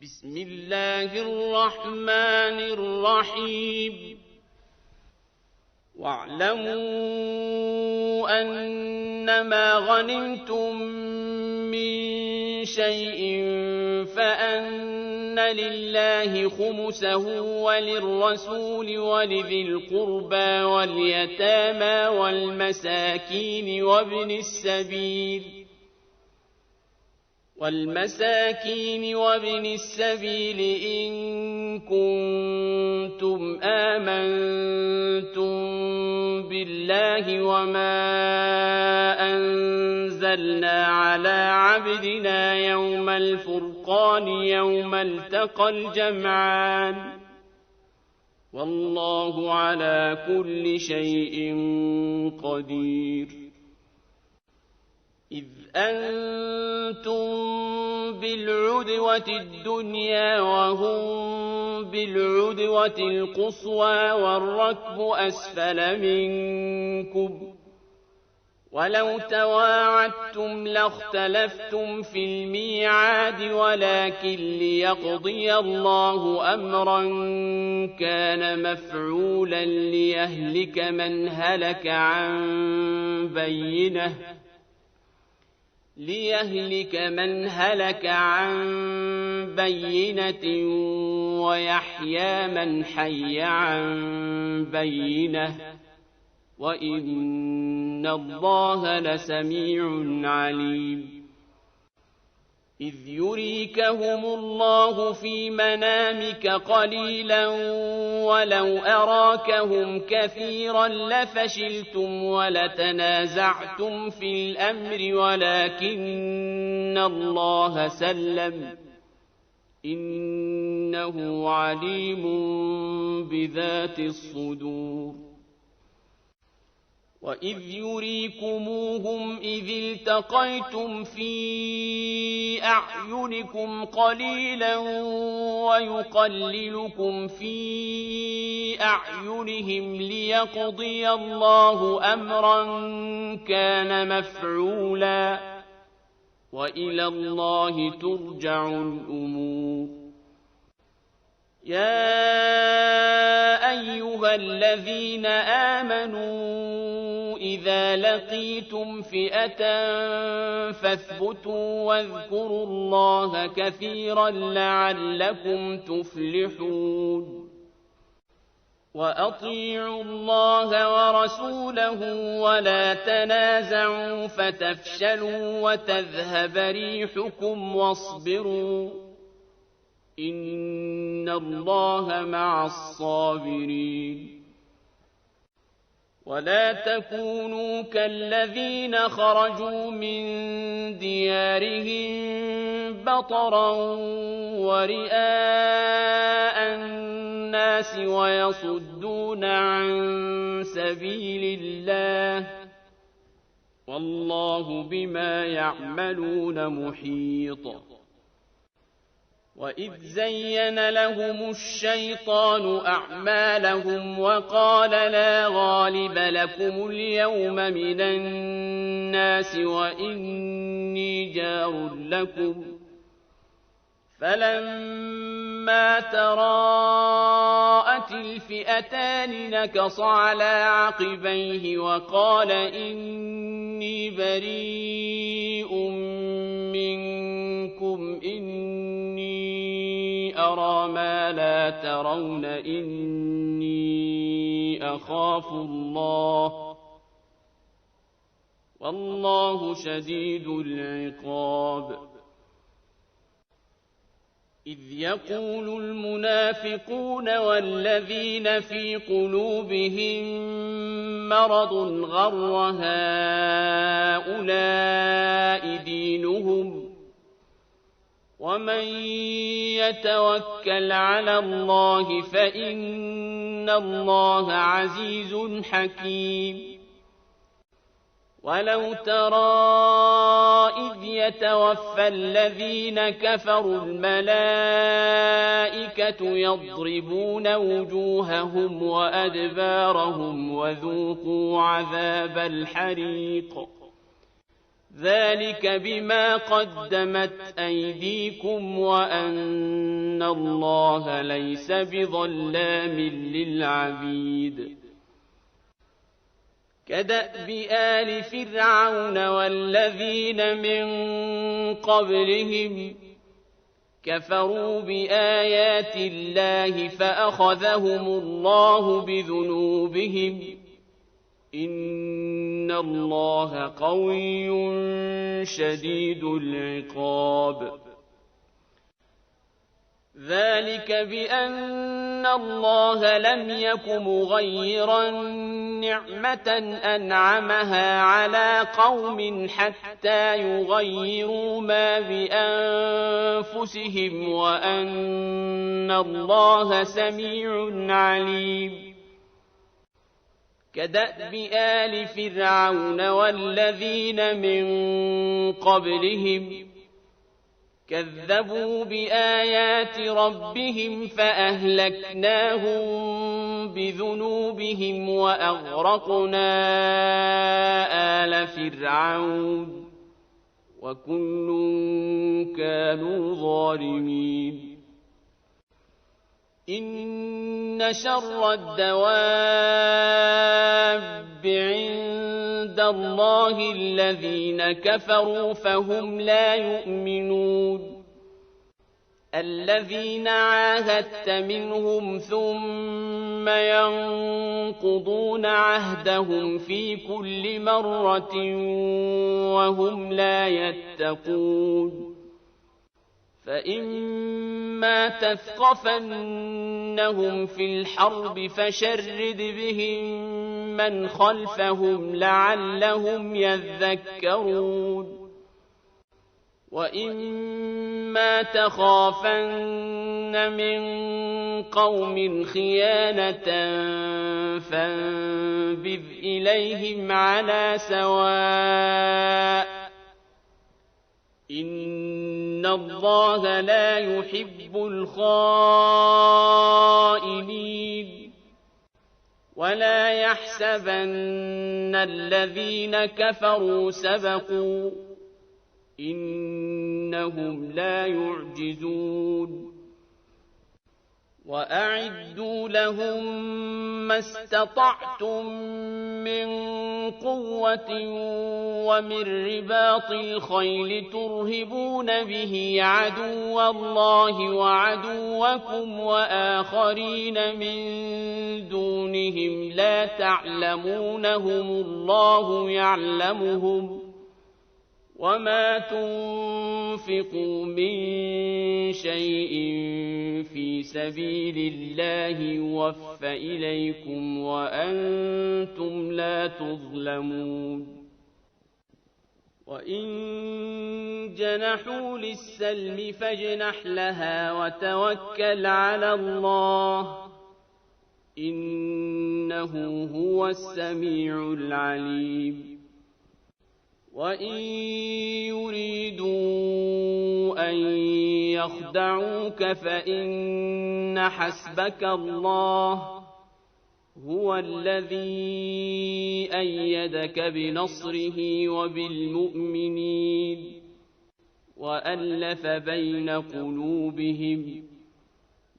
بسم الله الرحمن الرحيم واعلموا أنما غنمتم من شيء فأن لله خمسه وللرسول ولذي القربى واليتامى والمساكين وابن السبيل إن كنتم آمنتم بالله وما أنزلنا على عبدنا يوم الفرقان يوم التقى الجمعان والله على كل شيء قدير إذ أنتم بالعدوة الدنيا وهم بالعدوة القصوى والركب أسفل منكم ولو تواعدتم لاختلفتم في الميعاد ولكن ليقضي الله أمرا كان مفعولا ليهلك من هلك عن بينة ويحيى من حي عن بينة وإن الله لسميع عليم إذ يريكهم الله في منامك قليلا ولو أراكهم كثيرا لفشلتم ولتنازعتم في الأمر ولكن الله سلم إنه عليم بذات الصدور وإذ يريكموهم إذ التقيتم في أعينكم قليلا ويقللكم في أعينهم ليقضي الله أمرا كان مفعولا وإلى الله ترجع الأمور يا أيها الذين آمنوا إذا لقيتم فئة فاثبتوا واذكروا الله كثيرا لعلكم تفلحون وأطيعوا الله ورسوله ولا تنازعوا فتفشلوا وتذهب ريحكم واصبروا إن الله مع الصابرين ولا تكونوا كالذين خرجوا من ديارهم بطرا ورئاء الناس ويصدون عن سبيل الله والله بما يعملون محيط وإذ زين لهم الشيطان أعمالهم وقال لا غالب لكم اليوم من الناس وإني جار لكم فلما تراءت الفئتان نكص على عقبيه وقال إني بريء منكم إني أرى ما لا ترون إني أخاف الله والله شديد العقاب إذ يقول المنافقون والذين في قلوبهم مرض غر هؤلاء دينهم ومن يتوكل على الله فإن الله عزيز حكيم ولو ترى إذ يتوفى الذين كفروا الملائكة يضربون وجوههم وأدبارهم وذوقوا عذاب الحريق ذلك بما قدمت أيديكم وأن الله ليس بظلام للعبيد كدأب آل فرعون والذين من قبلهم كفروا بآيات الله فأخذهم الله بذنوبهم إن الله قوي شديد العقاب ذلك بأن الله لم يك مغيرا نعمة أنعمها على قوم حتى يغيروا ما بأنفسهم وأن الله سميع عليم كدأب آل فرعون والذين من قبلهم كذبوا بآيات ربهم فأهلكناهم بذنوبهم وأغرقنا آل فرعون وكل كانوا ظالمين إن شر الدواب عند الله الذين كفروا فهم لا يؤمنون الذين عاهدت منهم ثم ينقضون عهدهم في كل مرة وهم لا يتقون فإما تثقفنهم في الحرب فشرد بهم من خلفهم لعلهم يذكرون وإما تخافن من قوم خيانة فانبذ إليهم على سواء إن الله لا يحب الخائنين ولا يحسبن الذين كفروا سبقوا إنهم لا يعجزون وأعدوا لهم ما استطعتم من قوة ومن رباط الخيل ترهبون به عدو الله وعدوكم وآخرين من دونهم لا تعلمونهم الله يعلمهم وما تنفقوا من شيء في سبيل الله يوفى إليكم وأنتم لا تظلمون وإن جنحوا للسلم فاجنح لها وتوكل على الله إنه هو السميع العليم وإن يريدوا أن يخدعوك فإن حسبك الله هو الذي أيدك بنصره وبالمؤمنين وألف بين قلوبهم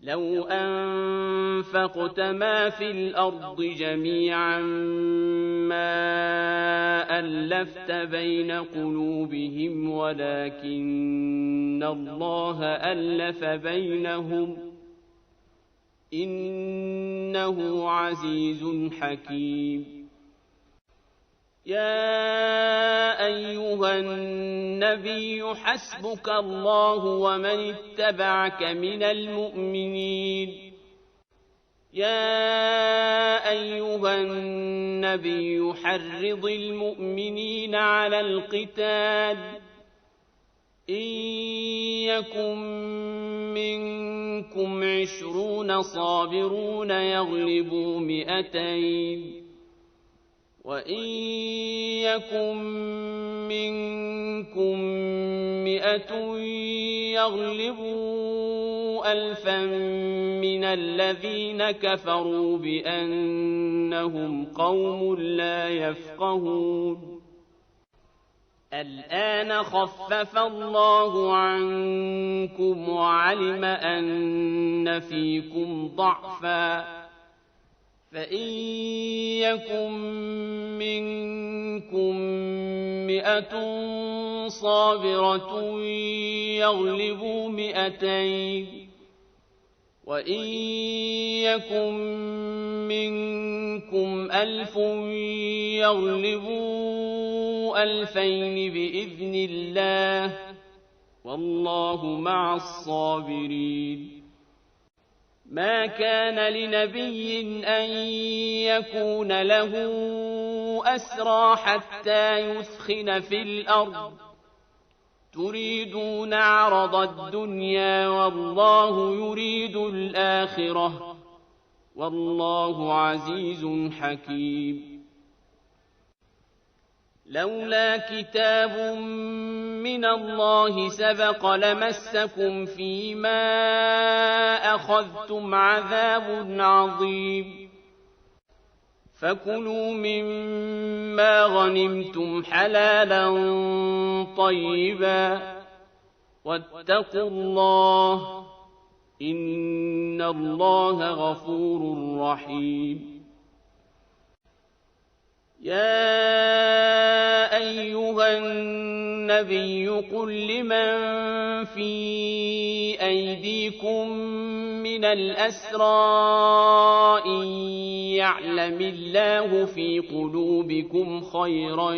لو أنفقت ما في الأرض جميعا ما ألفت بين قلوبهم ولكن الله ألف بينهم إنه عزيز حكيم يا أيها النبي حسبك الله ومن اتبعك من المؤمنين يا أيها النبي حرض المؤمنين على القتال إن يكن منكم 20 صابرون يغلبوا 200 وإن يكن منكم 100 يغلبوا 1000 من الذين كفروا بأنهم قوم لا يفقهون الآن خفف الله عنكم وعلم أن فيكم ضعفا فإن يكن منكم 100 صابرة يغلبوا 200 وإن يكن منكم 1000 يغلبوا 2000 بإذن الله والله مع الصابرين ما كان لنبي أن يكون له أسرى حتى يثخن في الأرض تريدون عرض الدنيا والله يريد الآخرة والله عزيز حكيم لولا كتاب من الله سبق لمسكم فيما أخذتم عذاب عظيم فكلوا مما غنمتم حلالا طيبا واتقوا الله إن الله غفور رحيم يا أيها النبي قل لمن في أيديكم من الأسرى إن يعلم الله في قلوبكم خيرا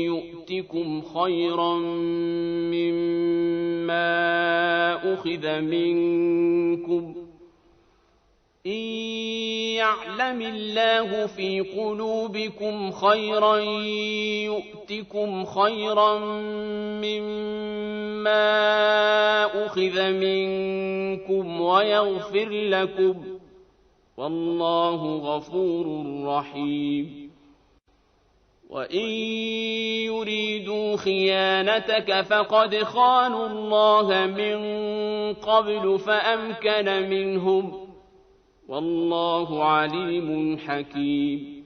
يؤتكم خيرا مما أخذ منكم إن يعلم الله في قلوبكم خيرا يؤتكم خيرا مما أخذ منكم ويغفر لكم والله غفور رحيم وإن يريدوا خيانتك فقد خانوا الله من قبل فأمكن منهم والله عليم حكيم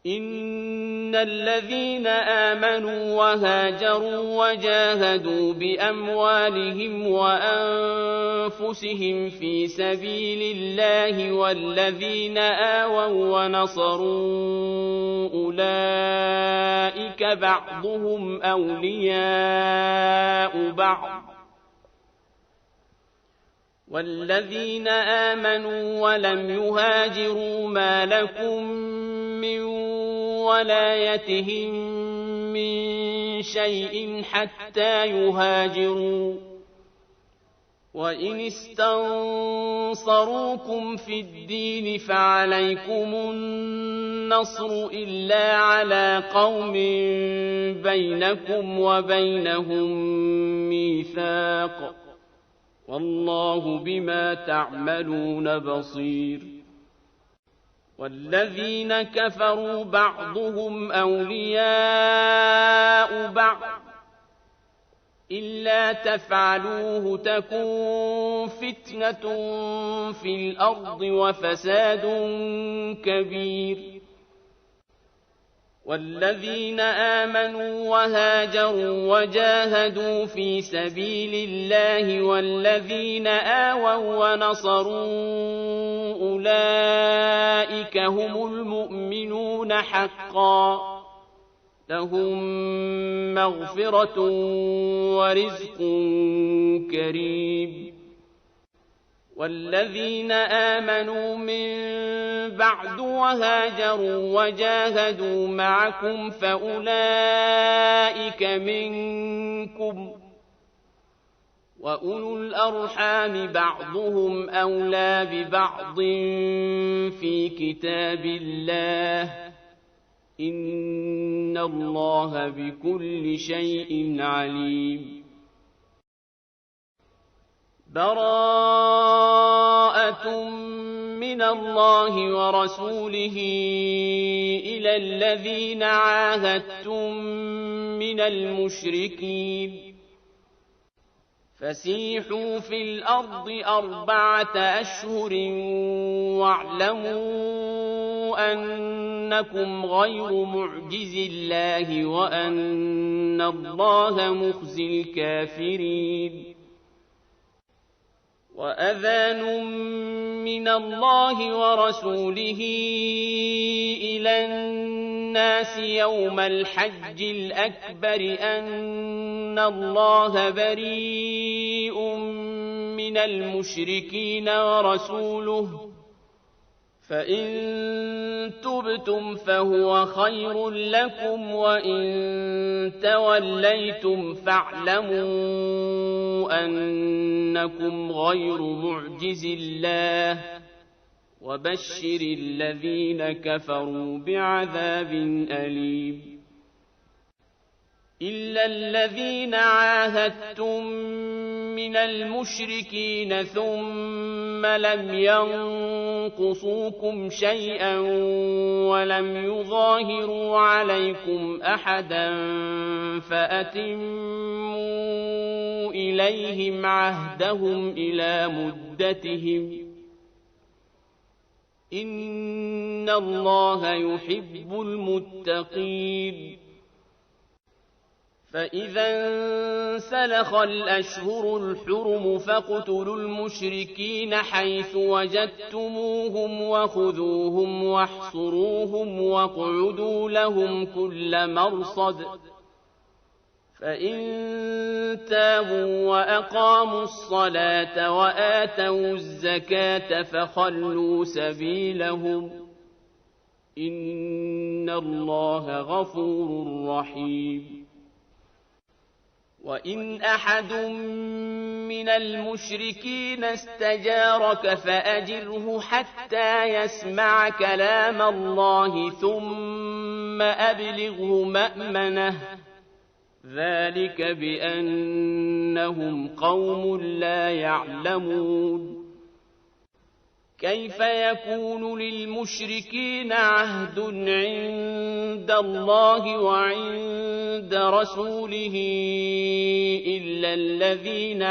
إن الذين آمنوا وهاجروا وجاهدوا بأموالهم وأنفسهم في سبيل الله والذين آووا ونصروا أولئك بعضهم أولياء بعض والذين آمنوا ولم يهاجروا ما لكم من ولايتهم من شيء حتى يهاجروا وإن استنصروكم في الدين فعليكم النصر إلا على قوم بينكم وبينهم ميثاق والله بما تعملون بصير والذين كفروا بعضهم أولياء بعض إلا تفعلوه تكن فتنة في الأرض وفساد كبير والذين آمنوا وهاجروا وجاهدوا في سبيل الله والذين آووا ونصروا أولئك هم المؤمنون حقا لهم مغفرة ورزق كريم والذين آمنوا من بعد وهاجروا وجاهدوا معكم فأولئك منكم وأولو الأرحام بعضهم أولى ببعض في كتاب الله إن الله بكل شيء عليم براءة من الله ورسوله إلى الذين عاهدتم من المشركين فسيحوا في الأرض 4 أشهر واعلموا أنكم غير معجز الله وأن الله مخزي الكافرين وأذان من الله ورسوله إلى الناس يوم الحج الأكبر أن الله بريء من المشركين ورسوله فإن تبتم فهو خير لكم وإن توليتم فاعلموا أنكم غير معجز الله وبشر الذين كفروا بعذاب أليم إلا الذين عاهدتم من المشركين ثم لم ينقصوكم شيئا ولم يظاهروا عليكم أحدا فأتموا إليهم عهدهم إلى مدتهم إن الله يحب المتقين فإذا انسلخ الأشهر الحرم فاقتلوا المشركين حيث وجدتموهم وخذوهم واحصروهم واقعدوا لهم كل مرصد فإن تابوا وأقاموا الصلاة وآتوا الزكاة فخلوا سبيلهم إن الله غفور رحيم وإن أحد من المشركين استجارك فأجره حتى يسمع كلام الله ثم أبلغه مأمنه ذلك بأنهم قوم لا يعلمون كيف يكون للمشركين عهد عند الله وعند رسوله إلا الذين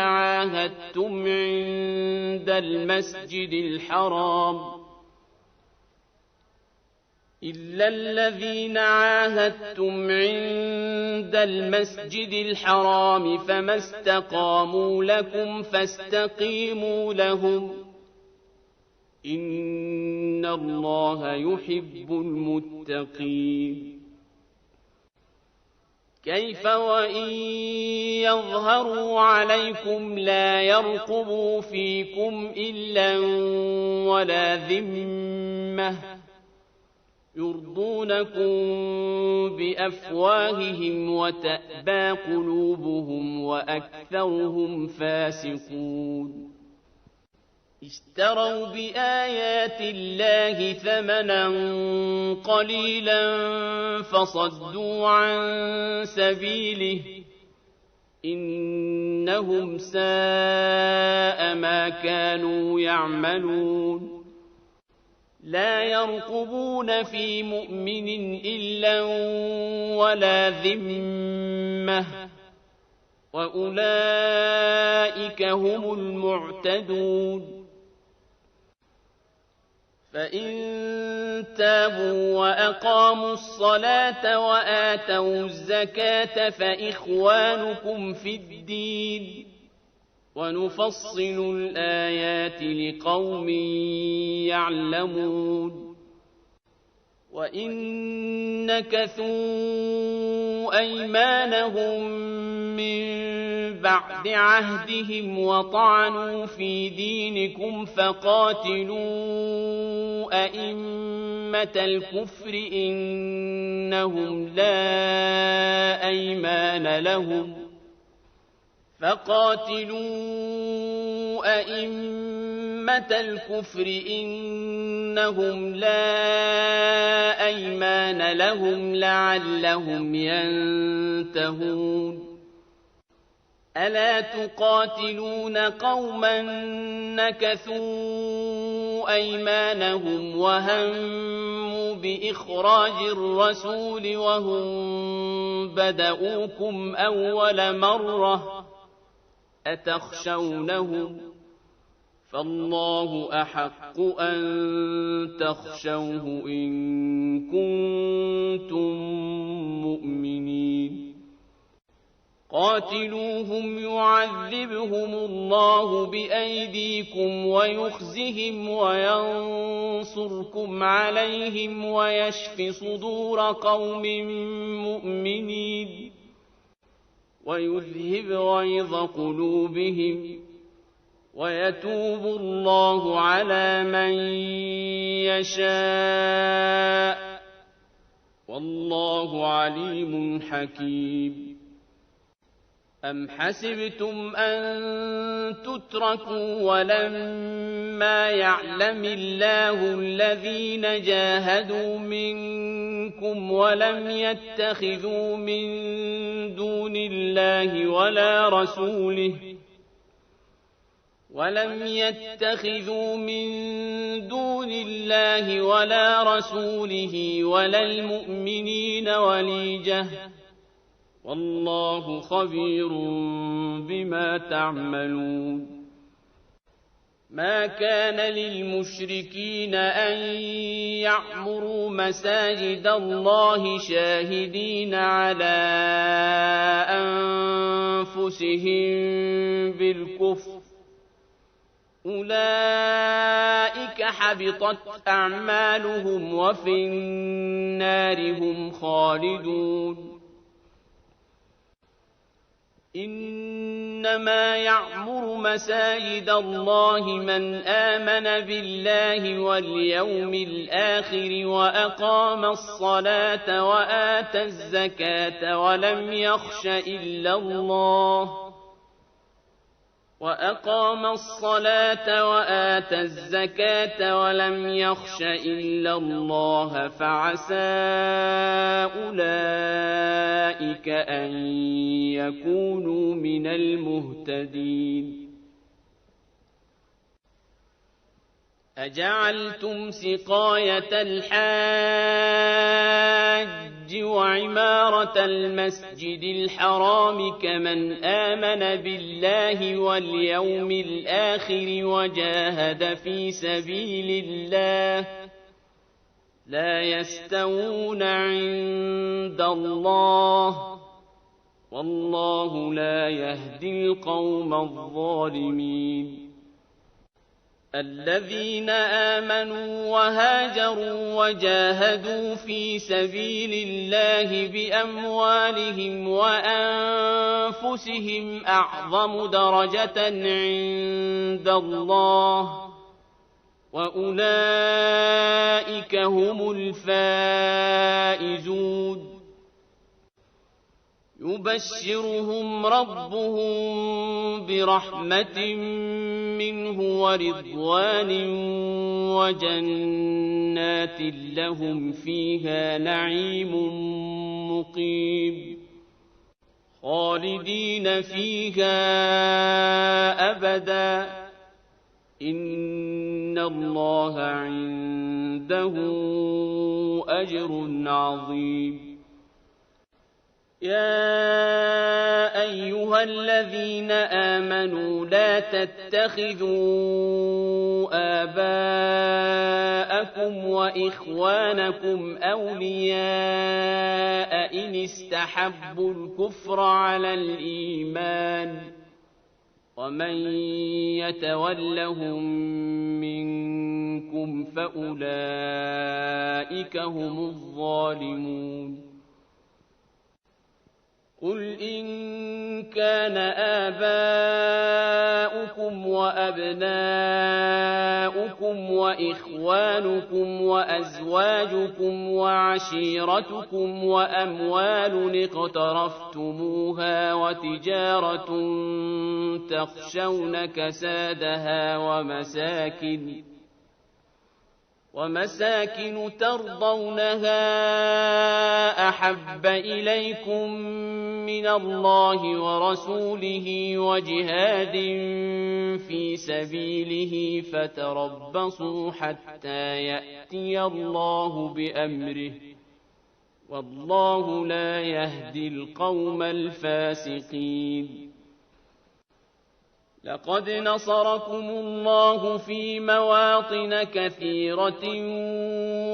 عاهدتم عند المسجد الحرام فما استقاموا لكم فاستقيموا لهم إن الله يحب المتقين كيف وإن يظهروا عليكم لا يرقبوا فيكم إلا ولا ذمة يرضونكم بأفواههم وتأبى قلوبهم وأكثرهم فاسقون اشتروا بآيات الله ثمنا قليلا فصدوا عن سبيله إنهم ساء ما كانوا يعملون لا يرقبون في مؤمن إلا ولا ذمة وأولئك هم المعتدون فإن تابوا وأقاموا الصلاة وآتوا الزكاة فإخوانكم في الدين ونفصل الآيات لقوم يعلمون وإن نكثوا أيمانهم من بعد عهدهم وطعنوا في دينكم فقاتلوا أئمة الكفر إنهم لا أيمان لهم لعلهم ينتهون ألا تقاتلون قوما نكثوا أيمانهم وهموا بإخراج الرسول وهم بدؤوكم أول مرة أتخشونهم فالله أحق أن تخشوه إن كنتم مؤمنين قاتلوهم يعذبهم الله بأيديكم ويخزهم وينصركم عليهم ويشف صدور قوم مؤمنين ويذهب غيظ قلوبهم ويتوب الله على من يشاء والله عليم حكيم أم حسبتم أن تتركوا ولما يعلم الله الذين جاهدوا منكم ولم يتخذوا من دون الله ولا رسوله ولا المؤمنين وليجة والله خبير بما تعملون ما كان للمشركين أن يعمروا مساجد الله شاهدين على أنفسهم بالكفر أولئك حبطت أعمالهم وفي النار هم خالدون إنما يعمر مساجد الله من آمن بالله واليوم الآخر وأقام الصلاة وآتى الزكاة ولم يخش إلا الله فعسى أولئك أن يكونوا من المهتدين أجعلتم سقاية الحاج وعمارة المسجد الحرام كمن آمن بالله واليوم الآخر وجاهد في سبيل الله لا يستوون عند الله والله لا يهدي القوم الظالمين الذين آمنوا وهاجروا وجاهدوا في سبيل الله بأموالهم وأنفسهم أعظم درجة عند الله وأولئك هم الفائزون يبشرهم ربهم برحمة منه ورضوان وجنات لهم فيها نعيم مقيم خالدين فيها أبدا إن الله عنده أجر عظيم يا أيها الذين آمنوا لا تتخذوا آباءكم وإخوانكم أولياء إن استحبوا الكفر على الإيمان ومن يتولهم منكم فأولئك هم الظالمون قل إن كان آباؤكم وأبناؤكم وإخوانكم وأزواجكم وعشيرتكم وأموال اقترفتموها وتجارة تخشون كسادها ومساكن ترضونها أحب إليكم من الله ورسوله وجهاد في سبيله فتربصوا حتى يأتي الله بأمره والله لا يهدي القوم الفاسقين لقد نصركم الله في مواطن كثيرة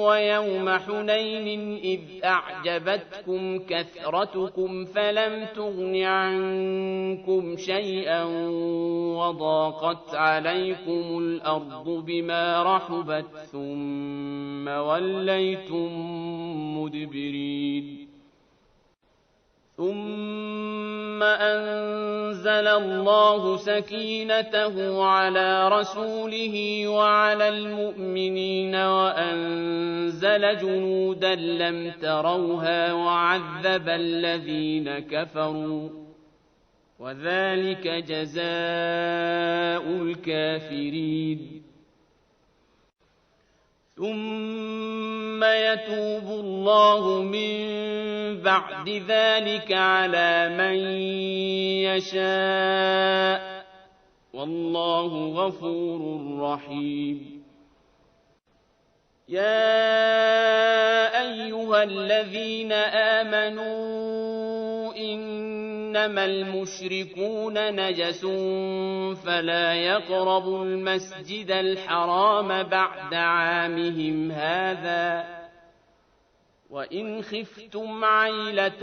ويوم حنين إذ أعجبتكم كثرتكم فلم تغن عنكم شيئا وضاقت عليكم الأرض بما رحبت ثم وليتم مدبرين ثم أنزل الله سكينته على رسوله وعلى المؤمنين وأنزل جنودا لم تروها وعذب الذين كفروا وذلك جزاء الكافرين ثم يتوب الله من بعد ذلك على من يشاء والله غفور رحيم يا أيها الذين آمنوا إنما المشركون نجس فلا يقربوا المسجد الحرام بعد عامهم هذا وإن خفتم عيلة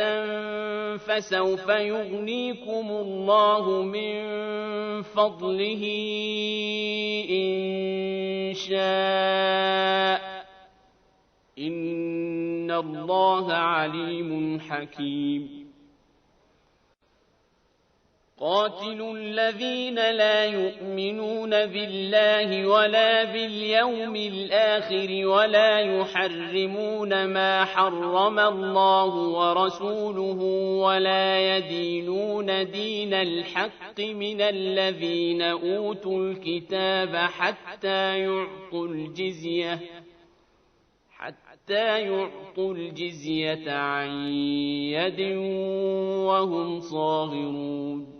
فسوف يغنيكم الله من فضله إن شاء إن الله عليم حكيم قاتلوا الذين لا يؤمنون بالله ولا باليوم الآخر ولا يحرمون ما حرم الله ورسوله ولا يدينون دين الحق من الذين أوتوا الكتاب حتى يعطوا الجزية عن يد وهم صاغرون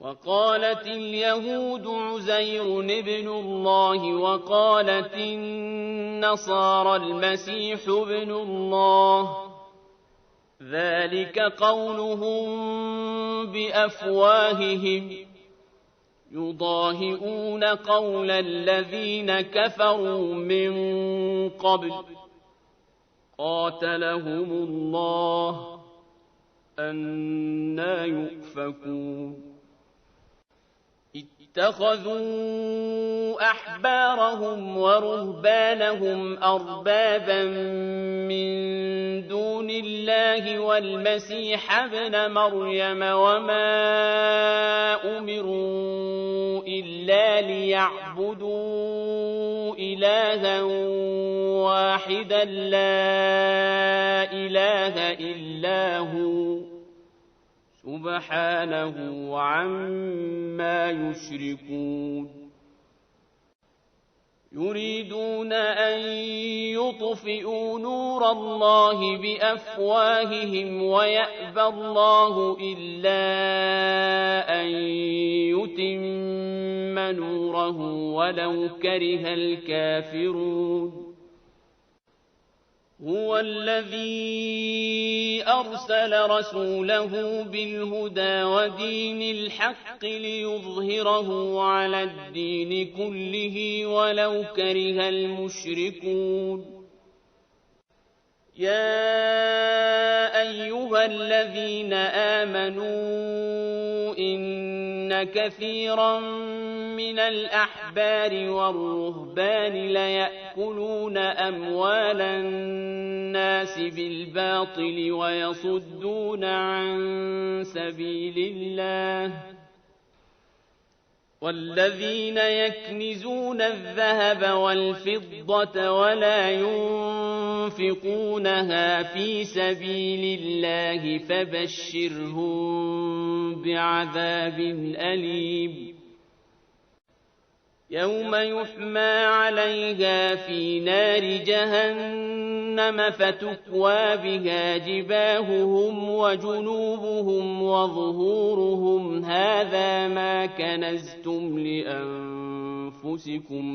وقالت اليهود عزير ابن الله وقالت النصارى المسيح ابن الله ذلك قولهم بأفواههم يضاهئون قول الذين كفروا من قبل قاتلهم الله أنى يؤفكون اتخذوا أحبارهم ورهبانهم أربابا من دون الله والمسيح ابن مريم وما أمروا إلا ليعبدوا إلها واحدا لا إله إلا هو سبحانه عما يشركون يريدون أن يطفئوا نور الله بأفواههم ويأبى الله إلا أن يتم نوره ولو كره الكافرون هو الذي أرسل رسوله بالهدى ودين الحق ليظهره على الدين كله ولو كره المشركون يا أيها الذين آمنوا إن كثيرا من الأحبار والرهبان ليأكلون أموال الناس بالباطل ويصدون عن سبيل الله والذين يكنزون الذهب والفضة ولا ينفقونها في سبيل الله فبشرهم بعذاب أليم يوم يحمى عليها في نار جهنم فتكوى بها جباههم وجنوبهم وظهورهم هذا ما كنزتم لأنفسكم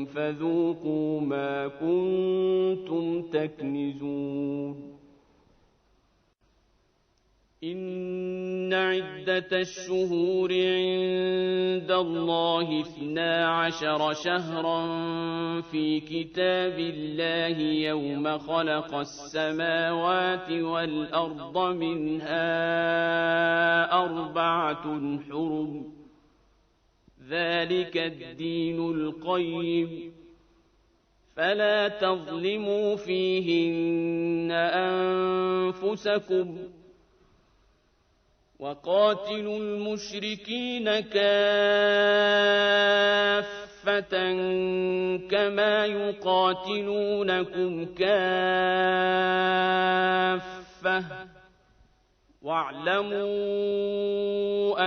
فذوقوا ما كنتم تكنزون إن عدة الشهور عند الله 12 شهرا في كتاب الله يوم خلق السماوات والأرض منها 4 حرم ذلك الدين القيم فلا تظلموا فيهن أنفسكم وقاتلوا المشركين كافة كما يقاتلونكم كافة واعلموا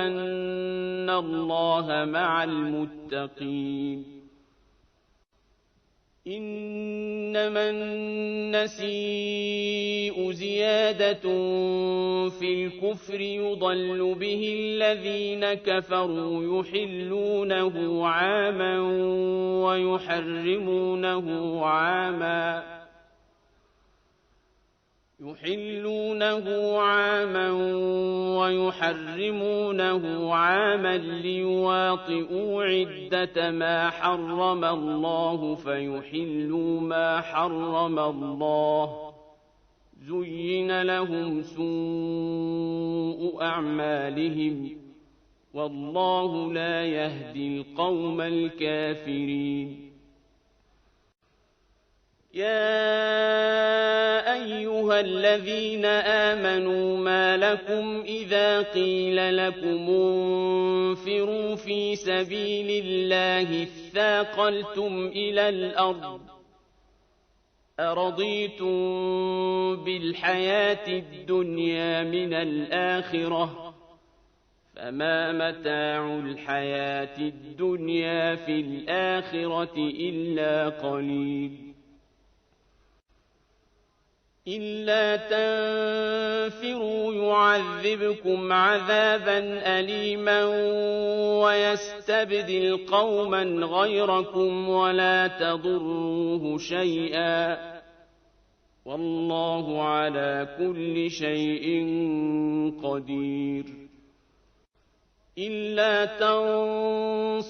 أن الله مع المتقين إنما النسيء زيادة في الكفر يضل به الذين كفروا يحلونه عاما ويحرمونه عاما ليواطئوا عدة ما حرم الله فيحلوا ما حرم الله زين لهم سوء أعمالهم والله لا يهدي القوم الكافرين يا أيها الذين آمنوا ما لكم إذا قيل لكم انفروا في سبيل الله اثاقلتم إلى الأرض أرضيتم بالحياة الدنيا من الآخرة فما متاع الحياة الدنيا في الآخرة إلا قليل إلا تنفروا يعذبكم عذابا أليما ويستبدل قوما غيركم ولا تضروه شيئا والله على كل شيء قدير إلا تنصروه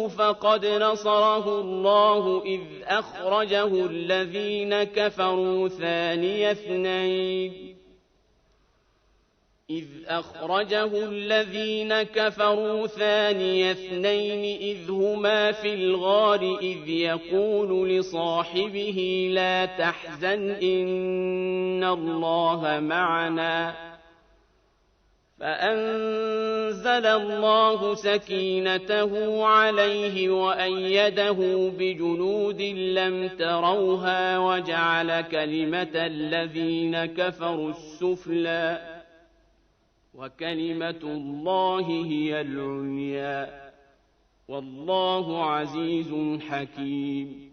فقد نصره الله إذ أخرجه الذين كفروا ثاني اثنين إذ هما في الغار إذ يقول لصاحبه لا تحزن إن الله معنا فأنزل الله سكينته عليه وأيده بجنود لم تروها وجعل كلمة الذين كفروا السفلى وكلمة الله هي العليا والله عزيز حكيم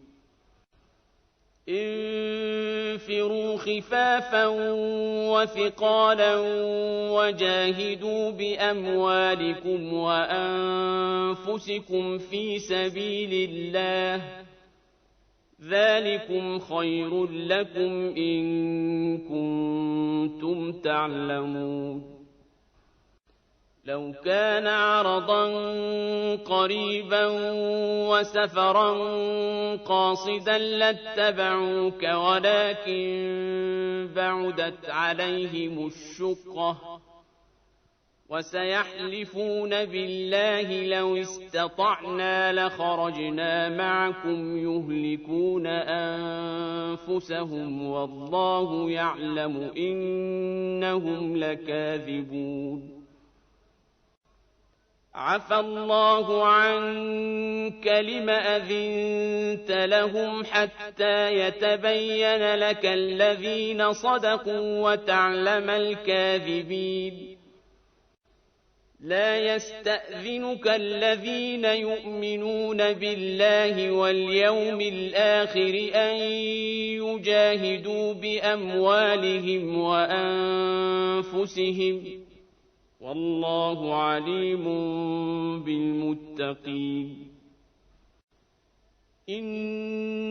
انفروا خفافا وثقالا وجاهدوا بأموالكم وأنفسكم في سبيل الله ذلكم خير لكم إن كنتم تعلمون لو كان عرضا قريبا وسفرا قاصدا لاتبعوك ولكن بعدت عليهم الشقة وسيحلفون بالله لو استطعنا لخرجنا معكم يهلكون أنفسهم والله يعلم إنهم لكاذبون عفى الله عنك لم أذنت لهم حتى يتبين لك الذين صدقوا وتعلم الكاذبين لا يستأذنك الذين يؤمنون بالله واليوم الآخر أن يجاهدوا بأموالهم وأنفسهم والله عليم بالمتقين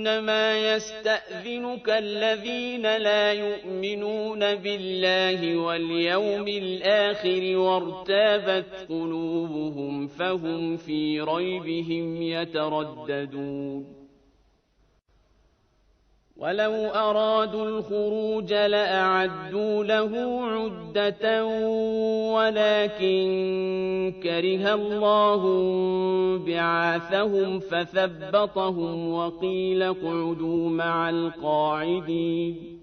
إنما يستأذنك الذين لا يؤمنون بالله واليوم الآخر وارتابت قلوبهم فهم في ريبهم يترددون ولو أرادوا الخروج لأعدوا له عدة ولكن كره الله بعاثهم فثبطهم وقيل اقعدوا مع القاعدين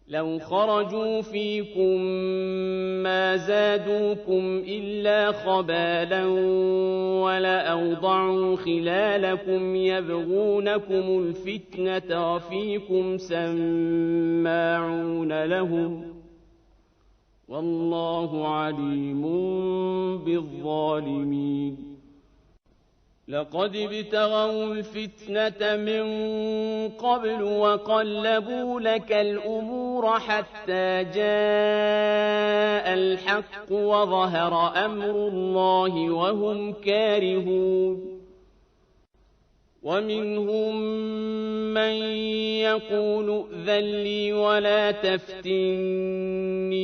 لو خرجوا فيكم ما زادوكم إلا خبالا ولأوضعوا خلالكم يبغونكم الفتنة وفيكم سماعون لهم والله عليم بالظالمين لقد ابتغوا الفتنة من قبل وقلبوا لك الأمور حتى جاء الحق وظهر أمر الله وهم كارهون ومنهم من يقول ائذن لي ولا تفتني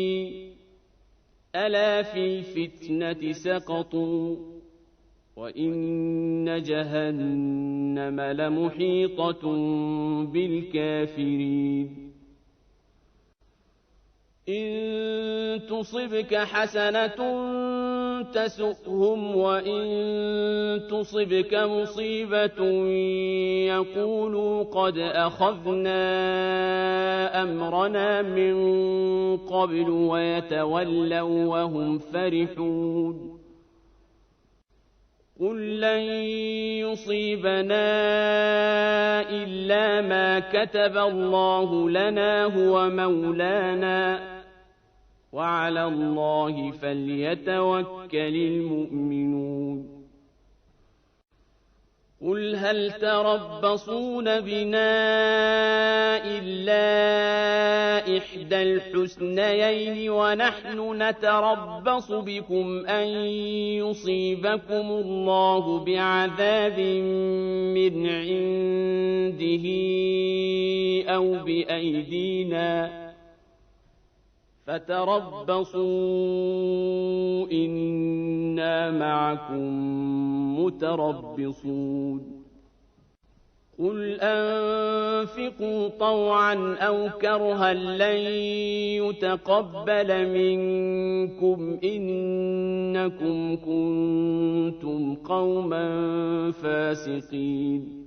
ألا في الفتنة سقطوا وإن جهنم لمحيطة بالكافرين إن تصبك حسنة تسؤهم وإن تصبك مصيبة يقولوا قد أخذنا أمرنا من قبل ويتولوا وهم فرحون قل لن يصيبنا إلا ما كتب الله لنا هو مولانا وعلى الله فليتوكل المؤمنون قل هل تربصون بنا إلا إحدى الحسنيين ونحن نتربص بكم أن يصيبكم الله بعذاب من عنده أو بأيدينا فتربصوا إنا معكم متربصون قل أنفقوا طوعا أو كرها لن يتقبل منكم إنكم كنتم قوما فاسقين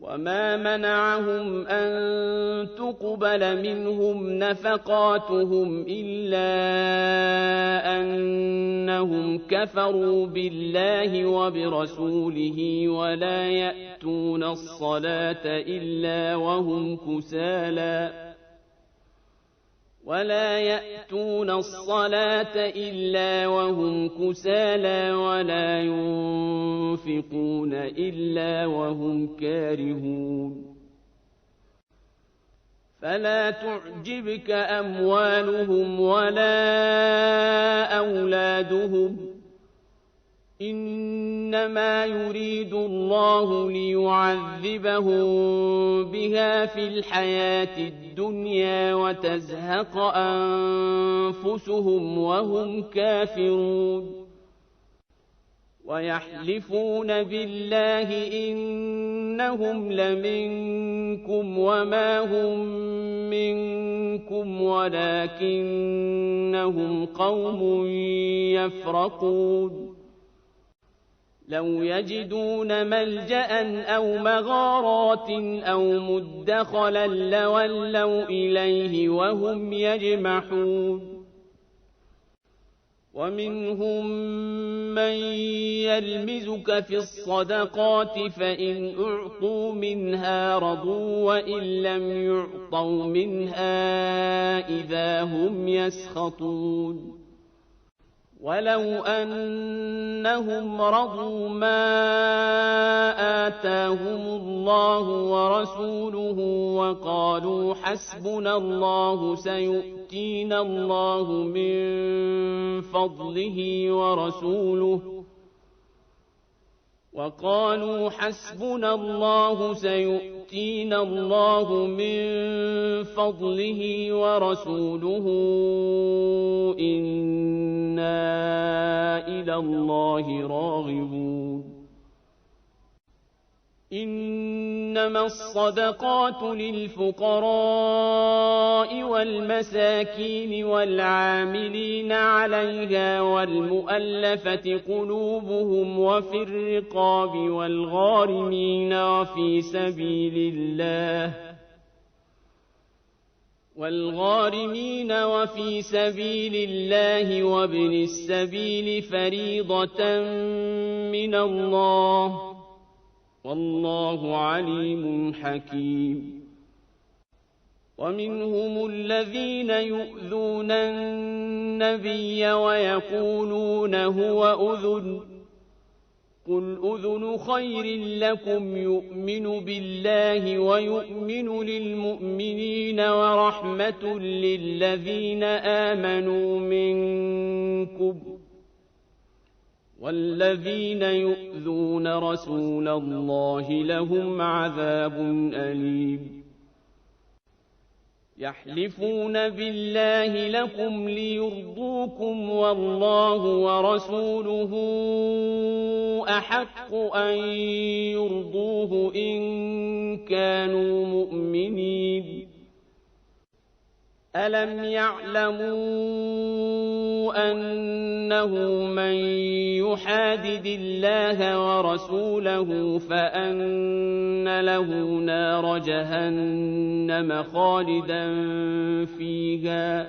وما منعهم أن تقبل منهم نفقاتهم إلا أنهم كفروا بالله وبرسوله ولا يأتون الصلاة إلا وهم كسالى ولا ينفقون إلا وهم كارهون فلا تعجبك أموالهم ولا أولادهم إنما يريد الله ليعذبهم بها في الحياة الدنيا وتزهق أنفسهم وهم كافرون ويحلفون بالله إنهم لمنكم وما هم منكم ولكنهم قوم يفرقون لو يجدون ملجأ أو مغارات أو مدخلا لولوا إليه وهم يجمحون ومنهم من يلمزك في الصدقات فإن أعطوا منها رضوا وإن لم يعطوا منها إذا هم يسخطون ولو أنهم رضوا ما آتاهم الله ورسوله وقالوا حسبنا الله سيؤتينا الله من فضله ورسوله وقالوا حسبنا الله سيؤتينا الله من فضله ورسوله إنا إلى الله راغبون إنما الصدقات للفقراء والمساكين والعاملين عليها والمؤلفة قلوبهم وفي الرقاب والغارمين وفي سبيل الله وابن السبيل فريضة من الله والله عليم حكيم ومنهم الذين يؤذون النبي ويقولون هو أذن قل أذن خير لكم يؤمن بالله ويؤمن للمؤمنين ورحمة للذين آمنوا منكم والذين يؤذون رسول الله لهم عذاب أليم يحلفون بالله لكم ليرضوكم والله ورسوله أحق أن يرضوه إن كانوا مؤمنين ألم يعلموا أنه من يحادد الله ورسوله فأن له نار جهنم خالدا فيها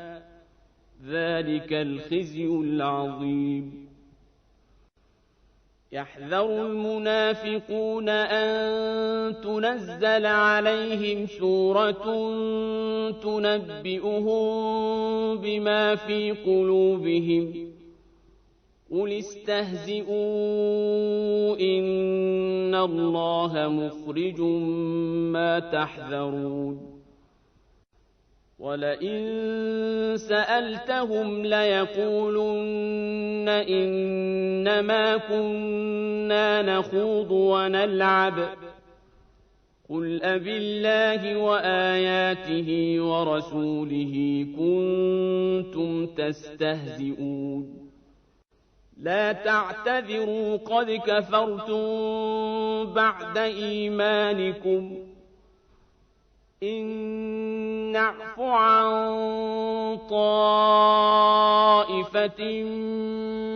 ذلك الخزي العظيم يحذر المنافقون أن تنزل عليهم سورة تنبئهم بما في قلوبهم قل استهزئوا إن الله مخرج ما تحذرون ولئن سألتهم ليقولن إنما كنا نخوض ونلعب قل أبالله وآياته ورسوله كنتم تستهزئون لا تعتذروا قد كفرتم بعد إيمانكم إن نعف عن طائفة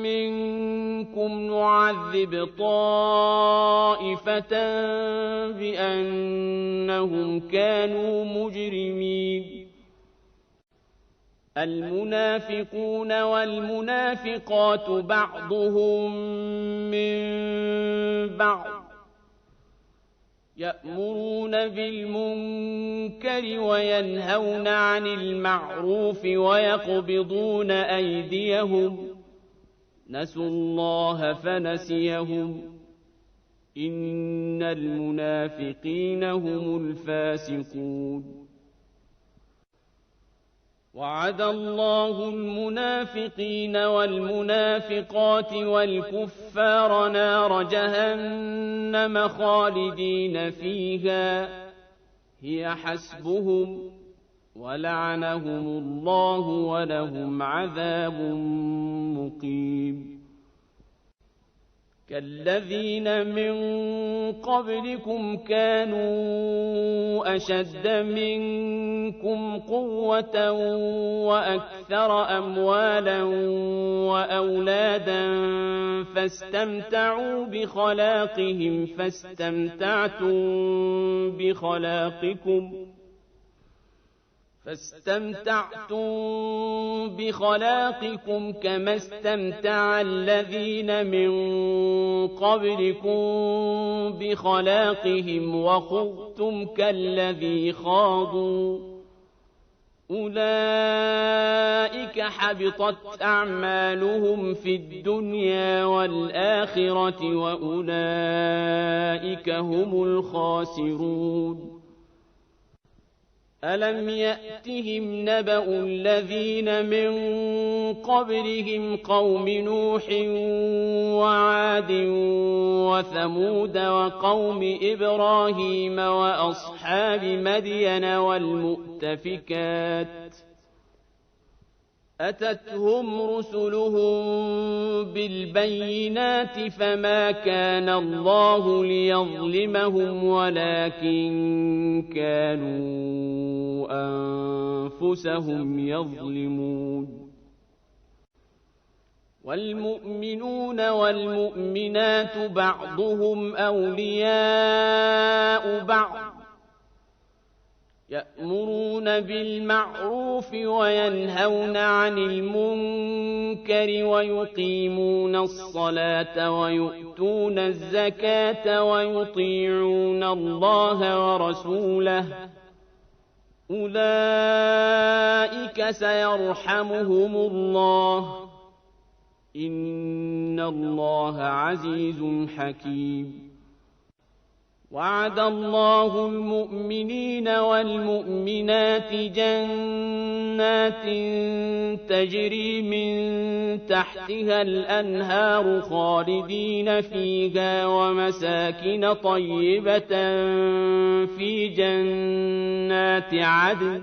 منكم نعذب طائفة بأنهم كانوا مجرمين المنافقون والمنافقات بعضهم من بعض يأمرون بالمنكر وينهون عن المعروف ويقبضون أيديهم نسوا الله فنسيهم إن المنافقين هم الفاسقون وعد الله المنافقين والمنافقات والكفار نار جهنم خالدين فيها هي حسبهم ولعنهم الله ولهم عذاب مقيم كالذين من قبلكم كانوا أشد منكم قوة وأكثر أموالا وأولادا فاستمتعوا بخلاقهم فاستمتعتم بخلاقكم كما استمتع الذين من قبلكم بخلاقهم وخضتم كالذي خاضوا أولئك حبطت أعمالهم في الدنيا والآخرة وأولئك هم الخاسرون ألم يأتهم نبأ الذين من قبلهم قوم نوح وعاد وثمود وقوم إبراهيم وأصحاب مدين والمؤتفكات أتتهم رسلهم بالبينات فما كان الله ليظلمهم ولكن كانوا أنفسهم يظلمون والمؤمنون والمؤمنات بعضهم أولياء بعض يأمرون بالمعروف وينهون عن المنكر ويقيمون الصلاة ويؤتون الزكاة ويطيعون الله ورسوله أولئك سيرحمهم الله إن الله عزيز حكيم وعد الله المؤمنين والمؤمنات جنات تجري من تحتها الأنهار خالدين فيها ومساكن طيبة في جنات عدن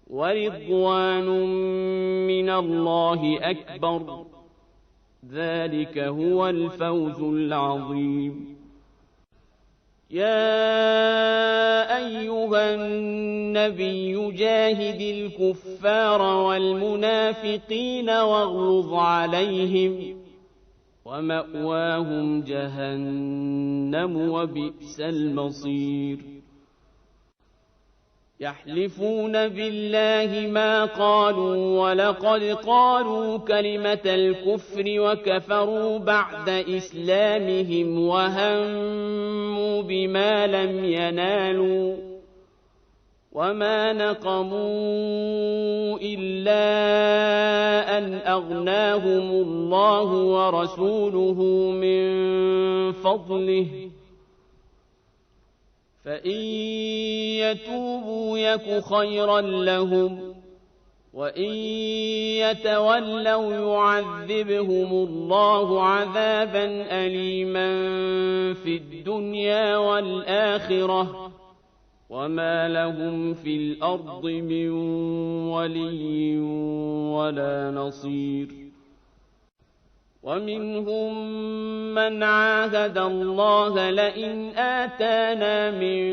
ورضوان من الله أكبر ذلك هو الفوز العظيم يا أيها النبي جاهد الكفار والمنافقين واغلظ عليهم ومأواهم جهنم وبئس المصير يحلفون بالله ما قالوا ولقد قالوا كلمة الكفر وكفروا بعد إسلامهم وهموا بما لم ينالوا وما نقموا إلا أن أغناهم الله ورسوله من فضله فإن يتوبوا يك خيرا لهم وإن يتولوا يعذبهم الله عذابا أليما في الدنيا والآخرة وما لهم في الأرض من ولي ولا نصير ومنهم من عاهد الله لئن آتانا من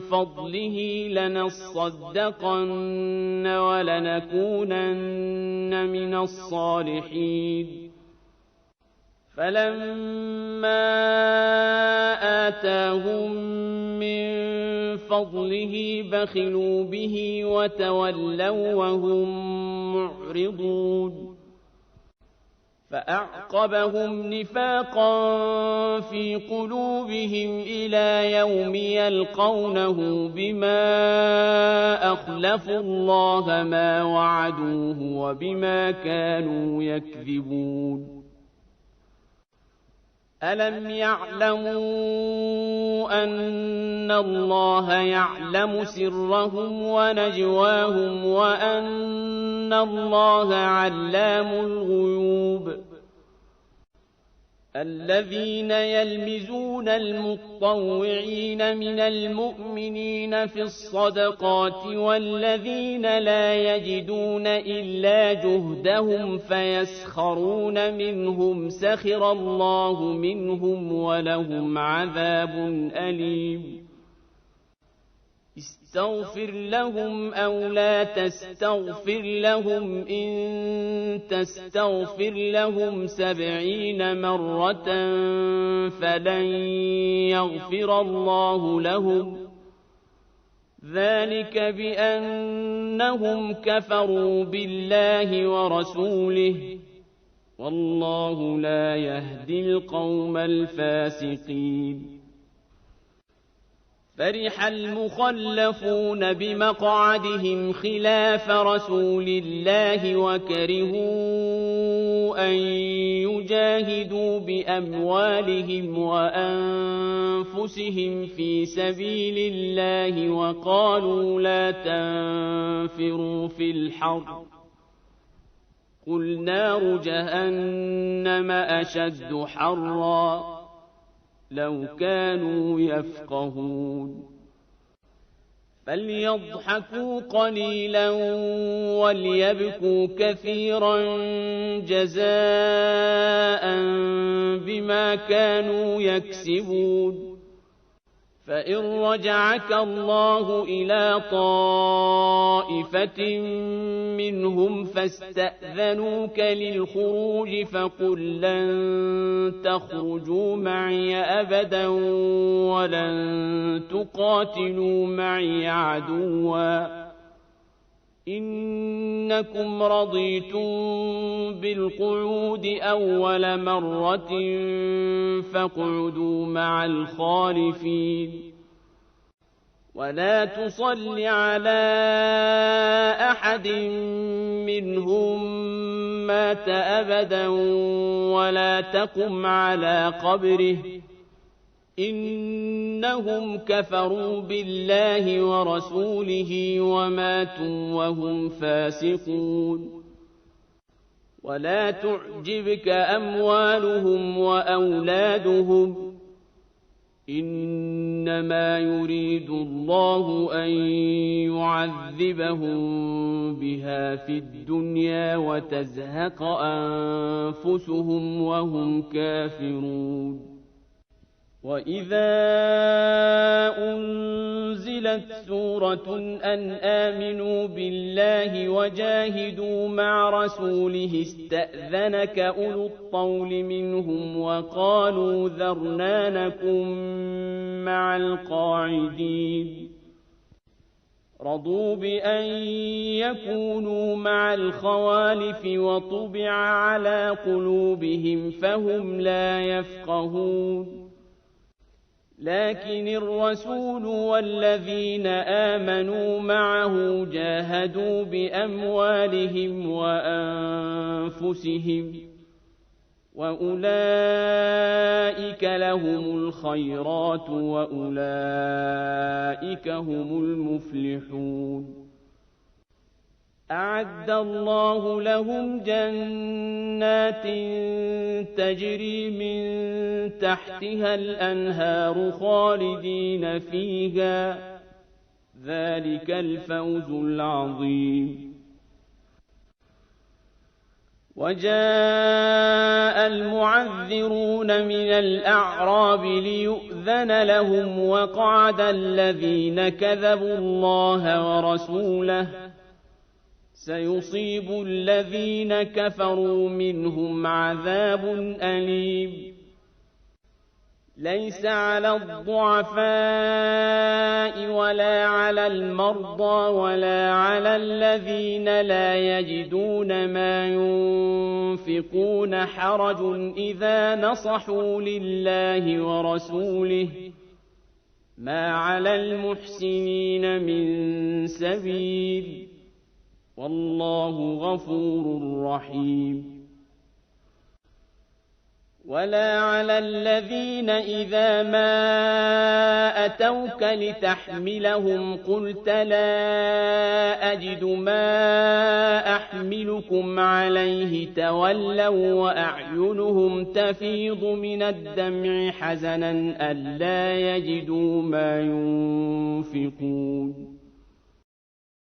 فضله لنصدقن ولنكونن من الصالحين فلما آتاهم من فضله بخلوا به وتولوا وهم معرضون فأعقبهم نفاقا في قلوبهم إلى يوم يلقونه بما أخلفوا الله ما وعدوه وبما كانوا يكذبون ألم يعلموا أن الله يعلم سرهم ونجواهم وأن الله علام الغيوب الذين يلمزون المطوعين من المؤمنين في الصدقات والذين لا يجدون إلا جهدهم فيسخرون منهم سخر الله منهم ولهم عذاب أليم استغفر لهم أو لا تستغفر لهم إن تستغفر لهم 70 مرة فلن يغفر الله لهم ذلك بأنهم كفروا بالله ورسوله والله لا يهدي القوم الفاسقين فرح المخلفون بمقعدهم خلاف رسول الله وكرهوا أن يجاهدوا بأموالهم وأنفسهم في سبيل الله وقالوا لا تنفروا في الحر قل نار جهنم أشد حرا لو كانوا يفقهون فليضحكوا قليلا وليبكوا كثيرا جزاء بما كانوا يكسبون فإن رجعك الله إلى طائفة منهم فاستأذنوك للخروج فقل لن تخرجوا معي أبدا ولن تقاتلوا معي عدوا إنكم رضيتم بالقعود أول مرة فاقعدوا مع الخالفين ولا تصل على أحد منهم مات أبدا ولا تقم على قبره إنهم كفروا بالله ورسوله وماتوا وهم فاسقون ولا تعجبك أموالهم وأولادهم إنما يريد الله أن يعذبهم بها في الدنيا وتزهق أنفسهم وهم كافرون وإذا أنزلت سورة أن آمنوا بالله وجاهدوا مع رسوله استأذنك أولو الطول منهم وقالوا ذرنا نكن مع القاعدين رضوا بأن يكونوا مع الخوالف وطبع على قلوبهم فهم لا يفقهون لكن الرسول والذين آمنوا معه جاهدوا بأموالهم وأنفسهم وأولئك لهم الخيرات وأولئك هم المفلحون أعد الله لهم جنات تجري من تحتها الأنهار خالدين فيها ذلك الفوز العظيم وجاء المعذرون من الأعراب ليؤذن لهم وقعد الذين كذبوا الله ورسوله سيصيب الذين كفروا منهم عذاب أليم ليس على الضعفاء ولا على المرضى ولا على الذين لا يجدون ما ينفقون حرج إذا نصحوا لله ورسوله ما على المحسنين من سبيل والله غفور رحيم ولا على الذين إذا ما أتوك لتحملهم قلت لا أجد ما أحملكم عليه تولوا وأعينهم تفيض من الدمع حزنا ألا يجدوا ما ينفقون